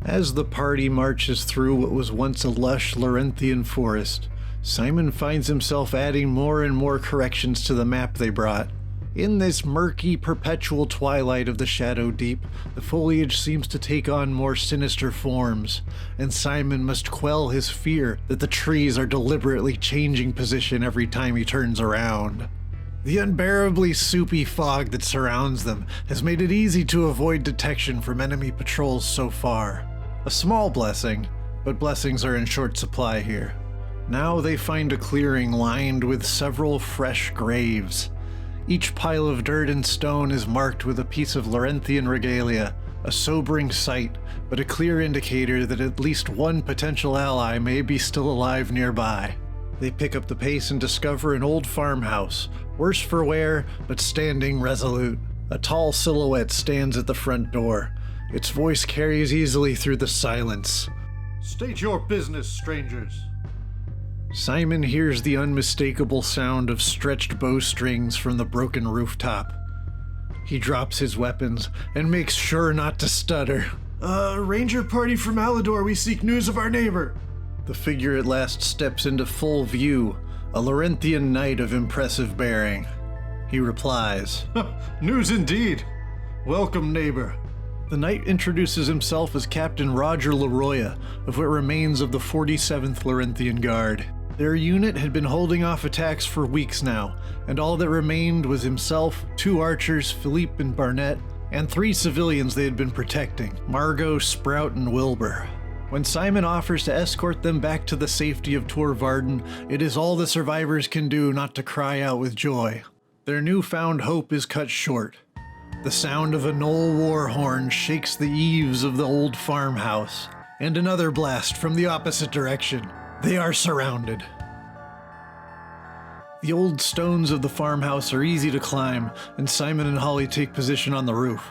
As the party marches through what was once a lush Lorenthian forest, Simon finds himself adding more and more corrections to the map they brought. In this murky, perpetual twilight of the Shadow Deep, the foliage seems to take on more sinister forms, and Simon must quell his fear that the trees are deliberately changing position every time he turns around. The unbearably soupy fog that surrounds them has made it easy to avoid detection from enemy patrols so far. A small blessing, but blessings are in short supply here. Now they find a clearing lined with several fresh graves. Each pile of dirt and stone is marked with a piece of Lorenthian regalia, a sobering sight, but a clear indicator that at least one potential ally may be still alive nearby. They pick up the pace and discover an old farmhouse, worse for wear, but standing resolute. A tall silhouette stands at the front door. Its voice carries easily through the silence. "State your business, strangers." Simon hears the unmistakable sound of stretched bowstrings from the broken rooftop. He drops his weapons and makes sure not to stutter. Ranger party from Alador, we seek news of our neighbor." The figure at last steps into full view, a Lorenthian knight of impressive bearing. He replies, "News indeed. Welcome, neighbor." The knight introduces himself as Captain Roger Leroya of what remains of the 47th Lorenthian Guard. Their unit had been holding off attacks for weeks now, and all that remained was himself, 2 archers, Philippe and Barnett, and 3 civilians they had been protecting, Margot, Sprout, and Wilbur. When Simon offers to escort them back to the safety of Tor Varden, it is all the survivors can do not to cry out with joy. Their newfound hope is cut short. The sound of a Knoll war horn shakes the eaves of the old farmhouse, and another blast from the opposite direction. They are surrounded. The old stones of the farmhouse are easy to climb, and Simon and Holly take position on the roof.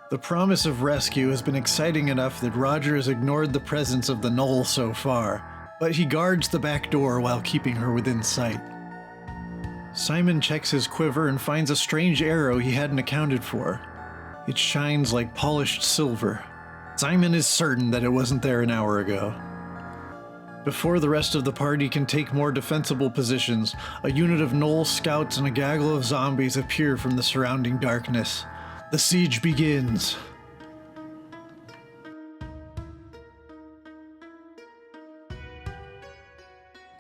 The promise of rescue has been exciting enough that Roger has ignored the presence of the Knoll so far, but he guards the back door while keeping her within sight. Simon checks his quiver and finds a strange arrow he hadn't accounted for. It shines like polished silver. Simon is certain that it wasn't there an hour ago. Before the rest of the party can take more defensible positions, a unit of Knoll scouts and a gaggle of zombies appear from the surrounding darkness. The siege begins.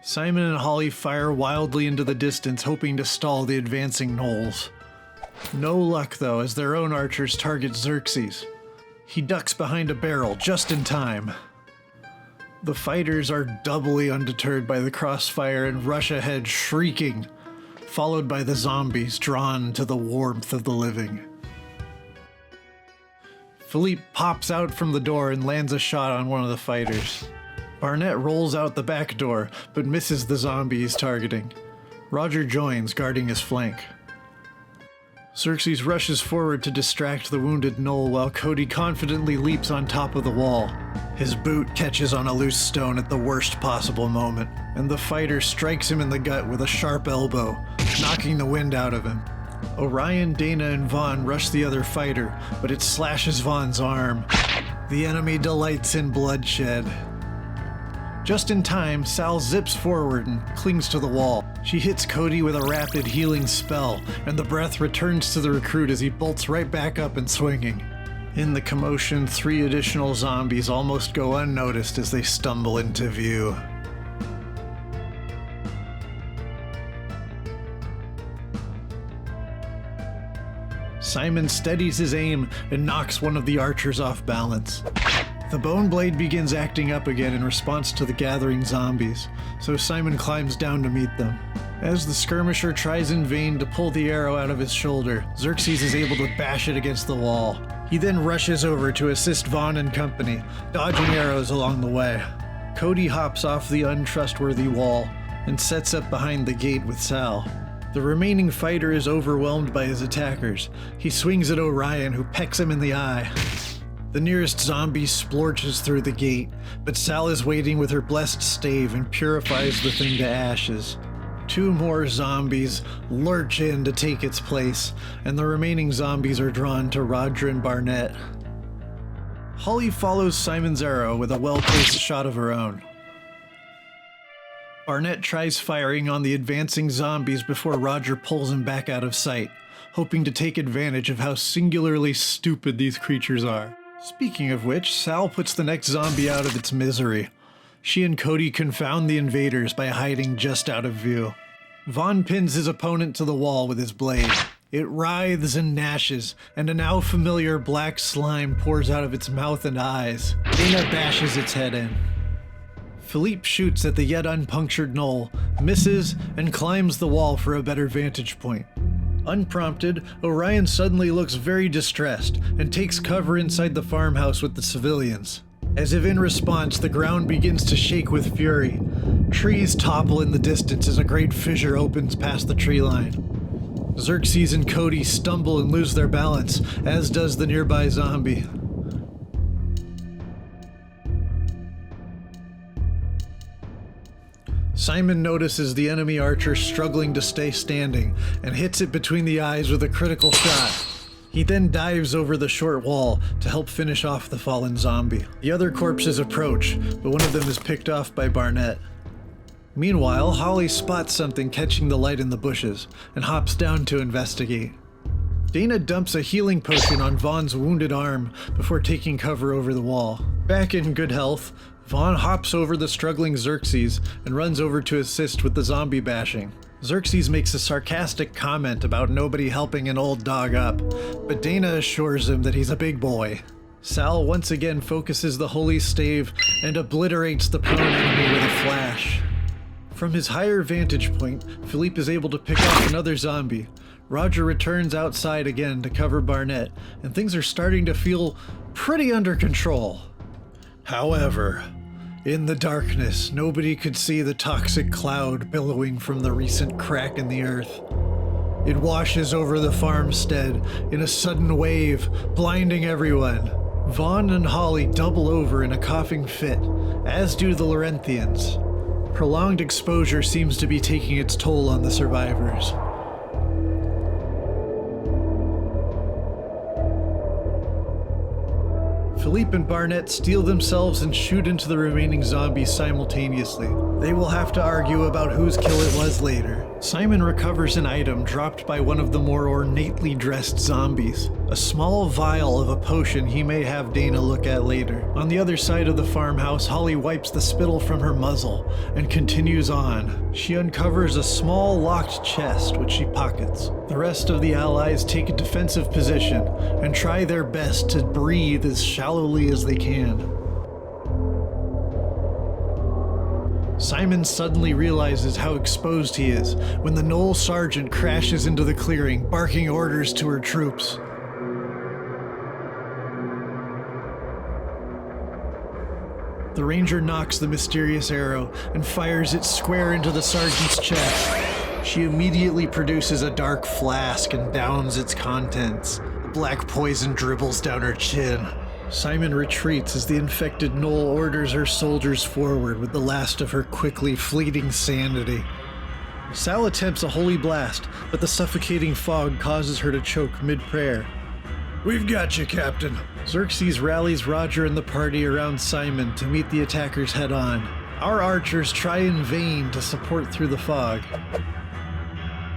Simon and Holly fire wildly into the distance, hoping to stall the advancing Knolls. No luck, though, as their own archers target Xerxes. He ducks behind a barrel just in time. The fighters are doubly undeterred by the crossfire and rush ahead shrieking, followed by the zombies drawn to the warmth of the living. Philippe pops out from the door and lands a shot on one of the fighters. Barnett rolls out the back door, but misses the zombie he's targeting. Roger joins, guarding his flank. Xerxes rushes forward to distract the wounded Knoll while Cody confidently leaps on top of the wall. His boot catches on a loose stone at the worst possible moment, and the fighter strikes him in the gut with a sharp elbow, knocking the wind out of him. Orion, Dana, and Vaughn rush the other fighter, but it slashes Vaughn's arm. The enemy delights in bloodshed. Just in time, Sal zips forward and clings to the wall. She hits Cody with a rapid healing spell, and the breath returns to the recruit as he bolts right back up and swinging. In the commotion, 3 additional zombies almost go unnoticed as they stumble into view. Simon steadies his aim and knocks one of the archers off balance. The bone blade begins acting up again in response to the gathering zombies, so Simon climbs down to meet them. As the skirmisher tries in vain to pull the arrow out of his shoulder, Xerxes is able to bash it against the wall. He then rushes over to assist Vaughn and company, dodging arrows along the way. Cody hops off the untrustworthy wall and sets up behind the gate with Sal. The remaining fighter is overwhelmed by his attackers. He swings at Orion, who pecks him in the eye. The nearest zombie splorches through the gate, but Sal is waiting with her blessed stave and purifies the thing to ashes. 2 more zombies lurch in to take its place, and the remaining zombies are drawn to Roger and Barnett. Holly follows Simon's arrow with a well-placed shot of her own. Barnett tries firing on the advancing zombies before Roger pulls him back out of sight, hoping to take advantage of how singularly stupid these creatures are. Speaking of which, Sal puts the next zombie out of its misery. She and Cody confound the invaders by hiding just out of view. Vaughn pins his opponent to the wall with his blade. It writhes and gnashes, and a now familiar black slime pours out of its mouth and eyes. Dana bashes its head in. Philippe shoots at the yet unpunctured knoll, misses, and climbs the wall for a better vantage point. Unprompted, Orion suddenly looks very distressed and takes cover inside the farmhouse with the civilians. As if in response, the ground begins to shake with fury. Trees topple in the distance as a great fissure opens past the tree line. Xerxes and Cody stumble and lose their balance, as does the nearby zombie. Simon notices the enemy archer struggling to stay standing and hits it between the eyes with a critical shot. He then dives over the short wall to help finish off the fallen zombie. The other corpses approach, but one of them is picked off by Barnett. Meanwhile, Holly spots something catching the light in the bushes and hops down to investigate. Dana dumps a healing potion on Vaughn's wounded arm before taking cover over the wall. Back in good health, Vaughn hops over the struggling Xerxes and runs over to assist with the zombie bashing. Xerxes makes a sarcastic comment about nobody helping an old dog up, but Dana assures him that he's a big boy. Sal once again focuses the holy stave and obliterates the prone enemy with a flash. From his higher vantage point, Philippe is able to pick off another zombie. Roger returns outside again to cover Barnett, and things are starting to feel pretty under control. However, in the darkness, nobody could see the toxic cloud billowing from the recent crack in the earth. It washes over the farmstead in a sudden wave, blinding everyone. Vaughn and Holly double over in a coughing fit, as do the Lorenthians. Prolonged exposure seems to be taking its toll on the survivors. Philippe and Barnett steel themselves and shoot into the remaining zombies simultaneously. They will have to argue about whose kill it was later. Simon recovers an item dropped by one of the more ornately dressed zombies. A small vial of a potion he may have Dana look at later. On the other side of the farmhouse, Holly wipes the spittle from her muzzle and continues on. She uncovers a small locked chest, which she pockets. The rest of the allies take a defensive position and try their best to breathe as shallowly as they can. Simon suddenly realizes how exposed he is when the Knoll sergeant crashes into the clearing, barking orders to her troops. The ranger knocks the mysterious arrow and fires it square into the sergeant's chest. She immediately produces a dark flask and downs its contents. The black poison dribbles down her chin. Simon retreats as the infected Knoll orders her soldiers forward with the last of her quickly fleeting sanity. Sal attempts a holy blast, but the suffocating fog causes her to choke mid-prayer. "We've got you, Captain." Xerxes rallies Roger and the party around Simon to meet the attackers head-on. Our archers try in vain to support through the fog.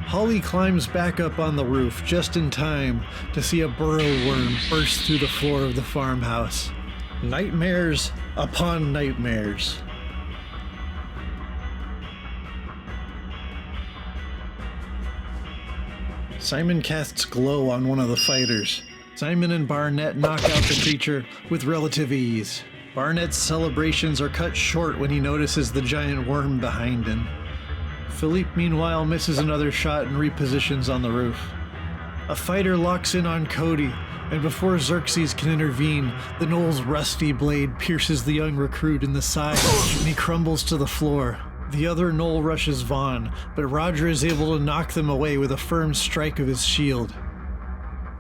Holly climbs back up on the roof just in time to see a burrow worm burst through the floor of the farmhouse. Nightmares upon nightmares. Simon casts glow on one of the fighters. Simon and Barnett knock out the creature with relative ease. Barnett's celebrations are cut short when he notices the giant worm behind him. Philippe, meanwhile, misses another shot and repositions on the roof. A fighter locks in on Cody, and before Xerxes can intervene, the Knoll's rusty blade pierces the young recruit in the side, and he crumbles to the floor. The other Knoll rushes Vaughn, but Roger is able to knock them away with a firm strike of his shield.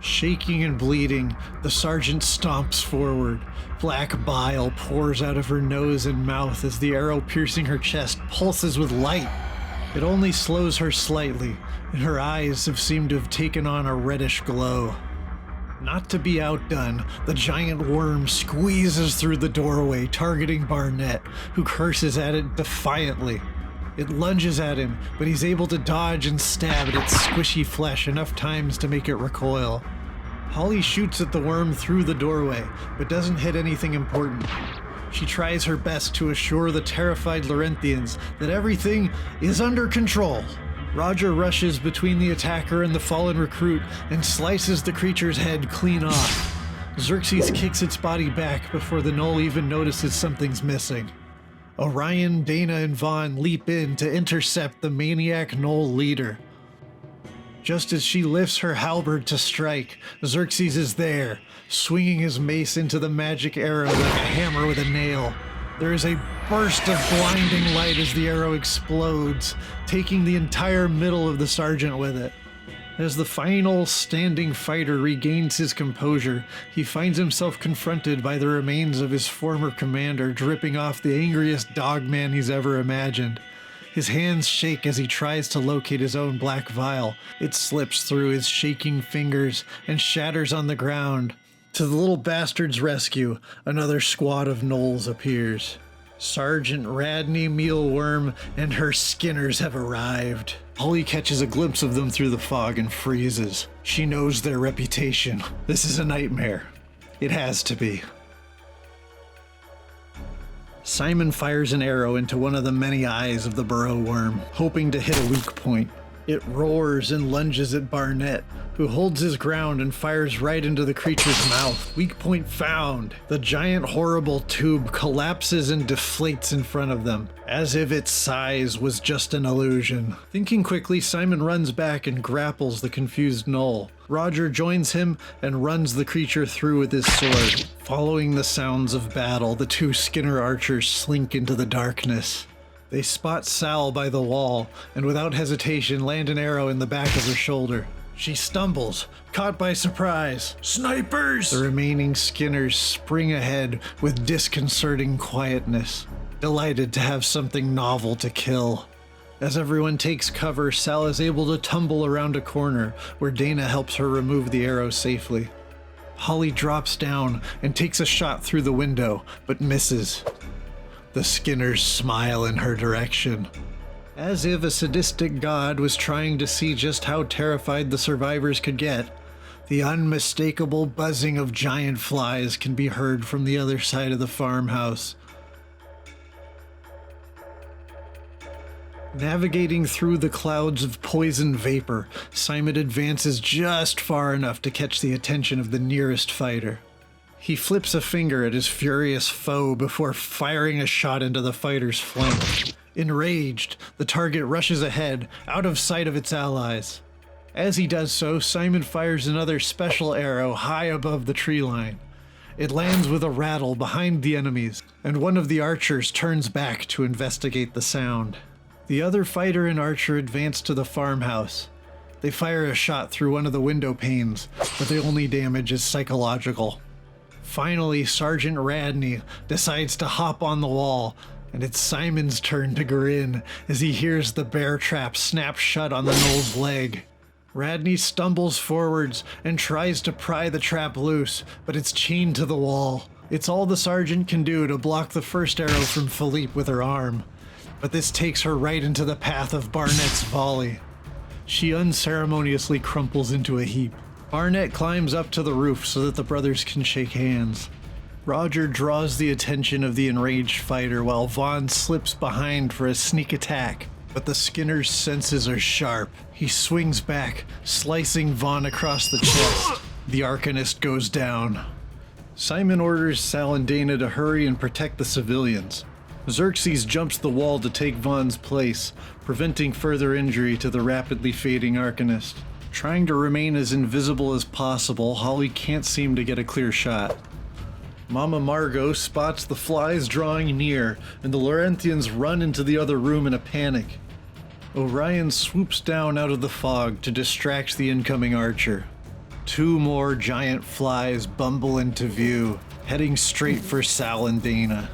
Shaking and bleeding, the sergeant stomps forward. Black bile pours out of her nose and mouth as the arrow piercing her chest pulses with light. It only slows her slightly, and her eyes have seemed to have taken on a reddish glow. Not to be outdone, the giant worm squeezes through the doorway, targeting Barnett, who curses at it defiantly. It lunges at him, but he's able to dodge and stab at its squishy flesh enough times to make it recoil. Holly shoots at the worm through the doorway, but doesn't hit anything important. She tries her best to assure the terrified Lorenthians that everything is under control. Roger rushes between the attacker and the fallen recruit and slices the creature's head clean off. Xerxes kicks its body back before the gnoll even notices something's missing. Orion, Dana, and Vaughn leap in to intercept the maniac gnoll leader. Just as she lifts her halberd to strike, Xerxes is there, swinging his mace into the magic arrow like a hammer with a nail. There is a burst of blinding light as the arrow explodes, taking the entire middle of the sergeant with it. As the final standing fighter regains his composure, he finds himself confronted by the remains of his former commander dripping off the angriest dogman he's ever imagined. His hands shake as he tries to locate his own black vial. It slips through his shaking fingers and shatters on the ground. To the little bastard's rescue, another squad of gnolls appears. Sergeant Radney Mealworm and her skinners have arrived. Holly catches a glimpse of them through the fog and freezes. She knows their reputation. This is a nightmare. It has to be. Simon fires an arrow into one of the many eyes of the burrow worm, hoping to hit a weak point. It roars and lunges at Barnett, who holds his ground and fires right into the creature's mouth. Weak point found. The giant horrible tube collapses and deflates in front of them, as if its size was just an illusion. Thinking quickly, Simon runs back and grapples the confused gnoll. Roger joins him and runs the creature through with his sword. Following the sounds of battle, the two Skinner archers slink into the darkness. They spot Sal by the wall, and without hesitation land an arrow in the back of her shoulder. She stumbles, caught by surprise. Snipers! The remaining Skinners spring ahead with disconcerting quietness, delighted to have something novel to kill. As everyone takes cover, Sal is able to tumble around a corner, where Dana helps her remove the arrow safely. Holly drops down and takes a shot through the window, but misses. The Skinners smile in her direction, as if a sadistic god was trying to see just how terrified the survivors could get. The unmistakable buzzing of giant flies can be heard from the other side of the farmhouse. Navigating through the clouds of poison vapor, Simon advances just far enough to catch the attention of the nearest fighter. He flips a finger at his furious foe before firing a shot into the fighter's flank. Enraged, the target rushes ahead, out of sight of its allies. As he does so, Simon fires another special arrow high above the tree line. It lands with a rattle behind the enemies, and one of the archers turns back to investigate the sound. The other fighter and archer advance to the farmhouse. They fire a shot through one of the window panes, but the only damage is psychological. Finally, Sergeant Radney decides to hop on the wall, and it's Simon's turn to grin as he hears the bear trap snap shut on the gnoll's leg. Radney stumbles forwards and tries to pry the trap loose, but it's chained to the wall. It's all the sergeant can do to block the first arrow from Philippe with her arm, but this takes her right into the path of Barnett's volley. She unceremoniously crumples into a heap. Barnett climbs up to the roof so that the brothers can shake hands. Roger draws the attention of the enraged fighter while Vaughn slips behind for a sneak attack, but the Skinner's senses are sharp. He swings back, slicing Vaughn across the chest. The Arcanist goes down. Simon orders Sal and Dana to hurry and protect the civilians. Xerxes jumps the wall to take Vaughn's place, preventing further injury to the rapidly fading Arcanist. Trying to remain as invisible as possible, Holly can't seem to get a clear shot. Mama Margot spots the flies drawing near, and the Lorenthians run into the other room in a panic. Orion swoops down out of the fog to distract the incoming archer. Two more giant flies bumble into view, heading straight for Sal and Dana.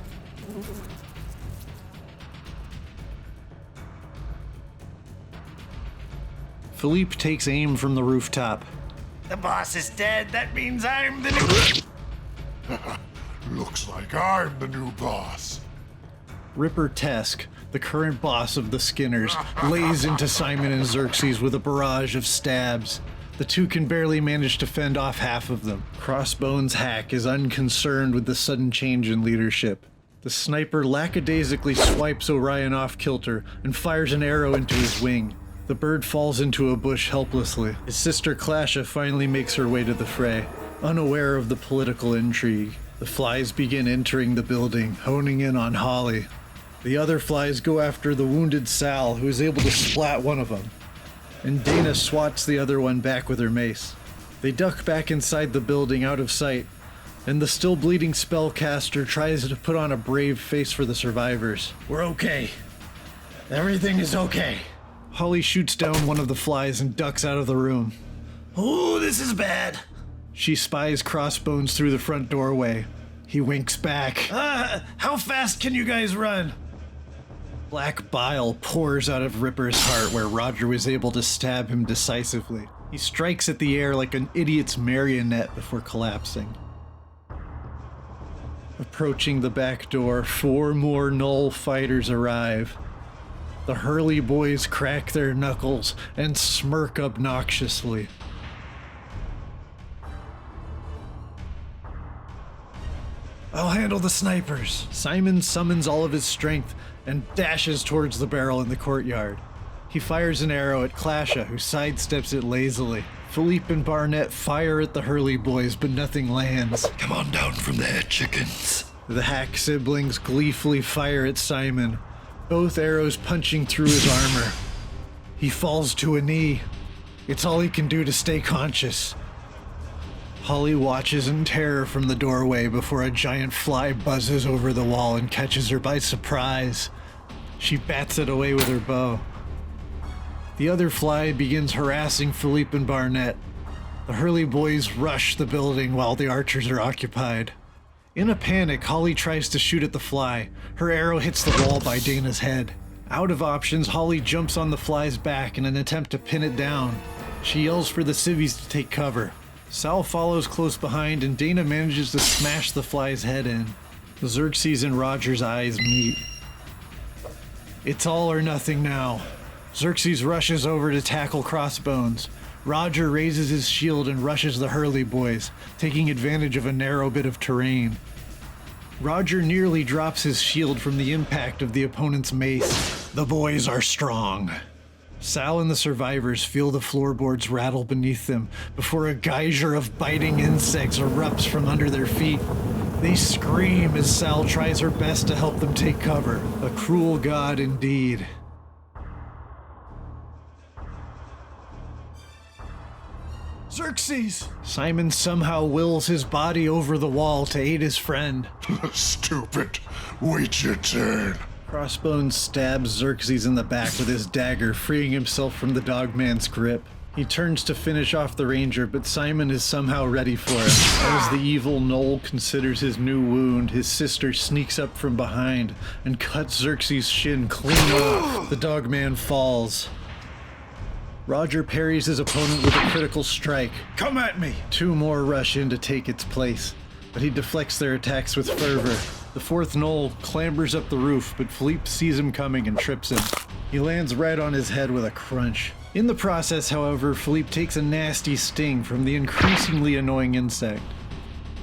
Philippe takes aim from the rooftop. The boss is dead. That means I'm the new... Looks like I'm the new boss. Ripper Tesk, the current boss of the Skinners, lays into Simon and Xerxes with a barrage of stabs. The two can barely manage to fend off half of them. Crossbones Hack is unconcerned with the sudden change in leadership. The sniper lackadaisically swipes Orion off kilter and fires an arrow into his wing. The bird falls into a bush helplessly. His sister Clasha finally makes her way to the fray, unaware of the political intrigue. The flies begin entering the building, honing in on Holly. The other flies go after the wounded Sal, who is able to splat one of them, and Dana swats the other one back with her mace. They duck back inside the building out of sight, and the still bleeding spellcaster tries to put on a brave face for the survivors. We're okay. Everything is okay. Holly shoots down one of the flies and ducks out of the room. Ooh, this is bad. She spies Crossbones through the front doorway. He winks back. How fast can you guys run? Black bile pours out of Ripper's heart where Roger was able to stab him decisively. He strikes at the air like an idiot's marionette before collapsing. Approaching the back door, 4 more Null fighters arrive. The Hurley boys crack their knuckles and smirk obnoxiously. I'll handle the snipers. Simon summons all of his strength and dashes towards the barrel in the courtyard. He fires an arrow at Clasha, who sidesteps it lazily. Philippe and Barnett fire at the Hurley boys, but nothing lands. Come on down from there, chickens. The Hack siblings gleefully fire at Simon, both arrows punching through his armor. He falls to a knee. It's all he can do to stay conscious. Holly watches in terror from the doorway before a giant fly buzzes over the wall and catches her by surprise. She bats it away with her bow. The other fly begins harassing Philippe and Barnett. The Hurley boys rush the building while the archers are occupied. In a panic, Holly tries to shoot at the fly. Her arrow hits the wall by Dana's head. Out of options, Holly jumps on the fly's back in an attempt to pin it down. She yells for the civvies to take cover. Sal follows close behind, and Dana manages to smash the fly's head in. Xerxes and Roger's eyes meet. It's all or nothing now. Xerxes rushes over to tackle Crossbones. Roger raises his shield and rushes the Hurley boys, taking advantage of a narrow bit of terrain. Roger nearly drops his shield from the impact of the opponent's mace. The boys are strong. Sal and the survivors feel the floorboards rattle beneath them before a geyser of biting insects erupts from under their feet. They scream as Sal tries her best to help them take cover. A cruel god indeed. Xerxes! Simon somehow wills his body over the wall to aid his friend. Stupid. Wait your turn. Crossbones stabs Xerxes in the back with his dagger, freeing himself from the dogman's grip. He turns to finish off the ranger, but Simon is somehow ready for it. As the evil Knoll considers his new wound, his sister sneaks up from behind and cuts Xerxes' shin clean off. The dogman falls. Roger parries his opponent with a critical strike. Come at me! 2 more rush in to take its place, but he deflects their attacks with fervor. The 4th Knoll clambers up the roof, but Philippe sees him coming and trips him. He lands right on his head with a crunch. In the process, however, Philippe takes a nasty sting from the increasingly annoying insect.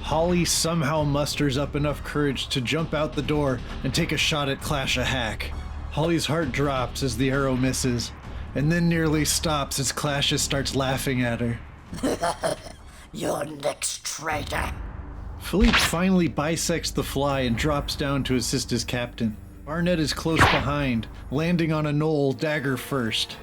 Holly somehow musters up enough courage to jump out the door and take a shot at Clasha Hack. Holly's heart drops as the arrow misses, and then nearly stops as Clasha starts laughing at her. Your next traitor. Philippe finally bisects the fly and drops down to assist his captain. Barnett is close behind, landing on a knoll dagger first.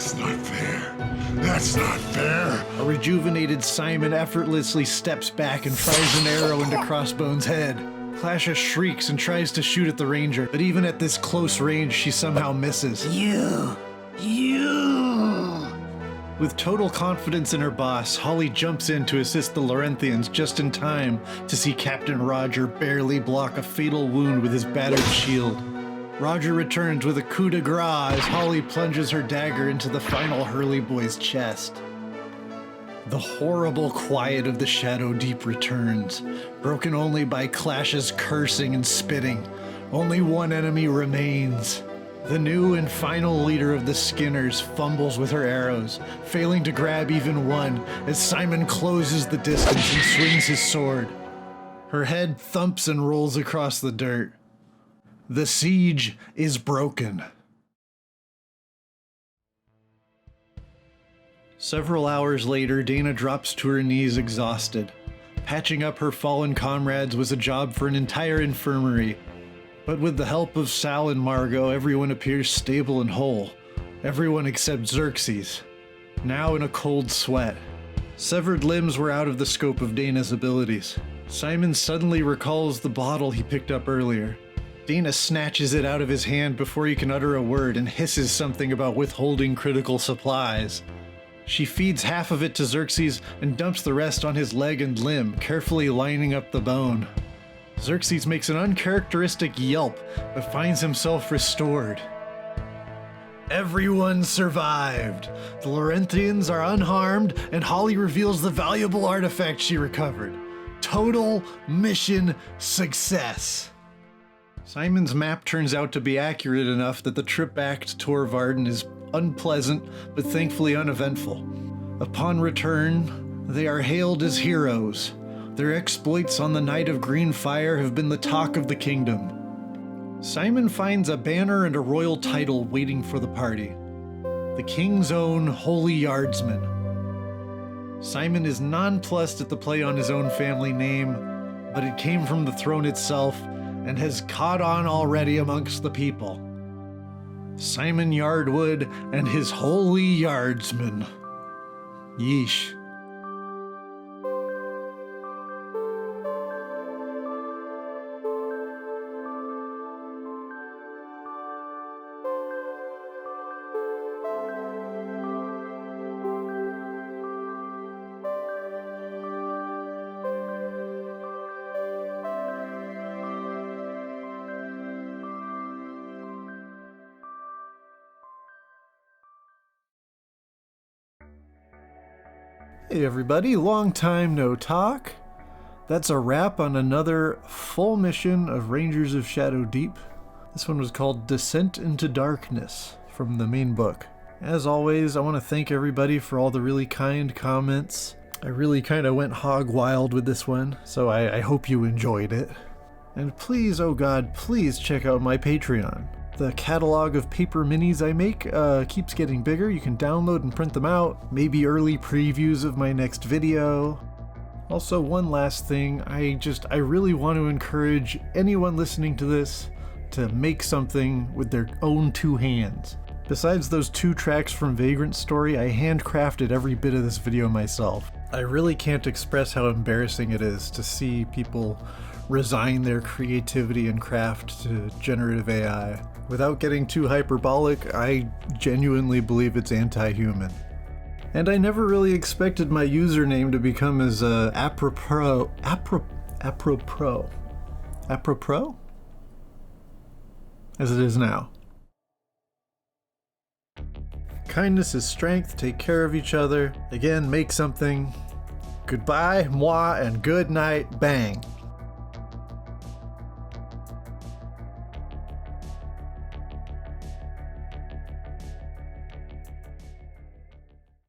That's not fair. That's not fair. A rejuvenated Simon effortlessly steps back and fires an arrow into Crossbone's head. Clasha shrieks and tries to shoot at the ranger, but even at this close range, she somehow misses. You. With total confidence in her boss, Holly jumps in to assist the Lorenthians just in time to see Captain Roger barely block a fatal wound with his battered shield. Roger returns with a coup de grace as Holly plunges her dagger into the final Hurley boy's chest. The horrible quiet of the Shadow Deep returns, broken only by Clash's cursing and spitting. Only one enemy remains. The new and final leader of the Skinners fumbles with her arrows, failing to grab even one as Simon closes the distance and swings his sword. Her head thumps and rolls across the dirt. The siege is broken. Several hours later, Dana drops to her knees exhausted. Patching up her fallen comrades was a job for an entire infirmary. But with the help of Sal and Margot, everyone appears stable and whole. Everyone except Xerxes, now in a cold sweat. Severed limbs were out of the scope of Dana's abilities. Simon suddenly recalls the bottle he picked up earlier. Dana snatches it out of his hand before he can utter a word and hisses something about withholding critical supplies. She feeds half of it to Xerxes and dumps the rest on his leg and limb, carefully lining up the bone. Xerxes makes an uncharacteristic yelp, but finds himself restored. Everyone survived. The Lorenthians are unharmed, and Holly reveals the valuable artifact she recovered. Total mission success. Simon's map turns out to be accurate enough that the trip back to Torvarden is unpleasant, but thankfully uneventful. Upon return, they are hailed as heroes. Their exploits on the night of Green Fire have been the talk of the kingdom. Simon finds a banner and a royal title waiting for the party. The king's own Holy Yardsman. Simon is nonplussed at the play on his own family name, but it came from the throne itself and has caught on already amongst the people. Simon Yardwood and his Holy Yardsman. Yeesh. Hey everybody, long time no talk. That's a wrap on another full mission of Rangers of Shadow Deep. This one was called Descent into Darkness from the main book. As always, I want to thank everybody for all the really kind comments. I really kind of went hog wild with this one, so I hope you enjoyed it. And please, oh god, please check out my Patreon. The catalog of paper minis I make keeps getting bigger. You can download and print them out. Maybe early previews of my next video. Also, one last thing. I really want to encourage anyone listening to this to make something with their own two hands. Besides those 2 tracks from Vagrant's story, I handcrafted every bit of this video myself. I really can't express how embarrassing it is to see people resign their creativity and craft to generative AI. Without getting too hyperbolic, I genuinely believe it's anti-human. And I never really expected my username to become as apropos as it is now. Kindness is strength, take care of each other. Again, make something. Goodbye, moi, and good night, bang.